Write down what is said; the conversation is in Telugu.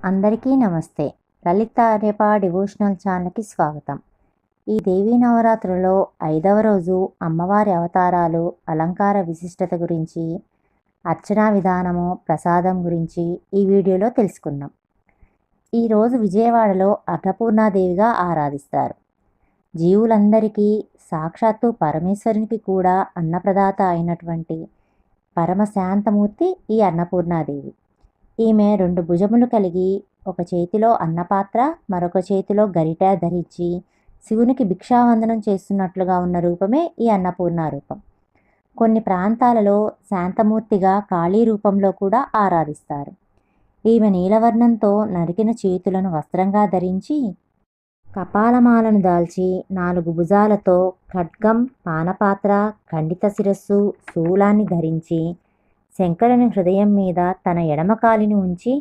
అందరికీ నమస్తే. లలిత ఆర్యప డివోషనల్ ఛానల్‌కి స్వాగతం. ఈ దేవీ నవరాత్రులలో 5వ రోజు అమ్మవారి అవతారాలు, అలంకార విశిష్టత గురించి, అర్చనా విధానము, ప్రసాదం గురించి ఈ వీడియోలో తెలుసుకుందాం. ఈరోజు విజయవాడలో అన్నపూర్ణాదేవిగా ఆరాధిస్తారు. జీవులందరికీ సాక్షాత్తు పరమేశ్వరునికి కూడా అన్నప్రదాత అయినటువంటి పరమశాంతమూర్తి ఈ అన్నపూర్ణాదేవి. ఈమె 2 భుజములు కలిగి ఒక చేతిలో అన్నపాత్ర, మరొక చేతిలో గరిటె ధరించి శివునికి భిక్షావందనం చేస్తున్నట్లుగా ఉన్న రూపమే ఈ అన్నపూర్ణ రూపం. కొన్ని ప్రాంతాలలో శాంతమూర్తిగా కాళీ రూపంలో కూడా ఆరాధిస్తారు. ఈమె నీలవర్ణంతో నరికిన చేతులను వస్త్రంగా ధరించి, కపాలమాలను దాల్చి 4 భుజాలతో ఖడ్గం, పానపాత్ర, ఖండిత శిరస్సు, శూలాన్ని ధరించి శంకరుని హృదయం మీద తన ఎడమ కాలిని ఉంచి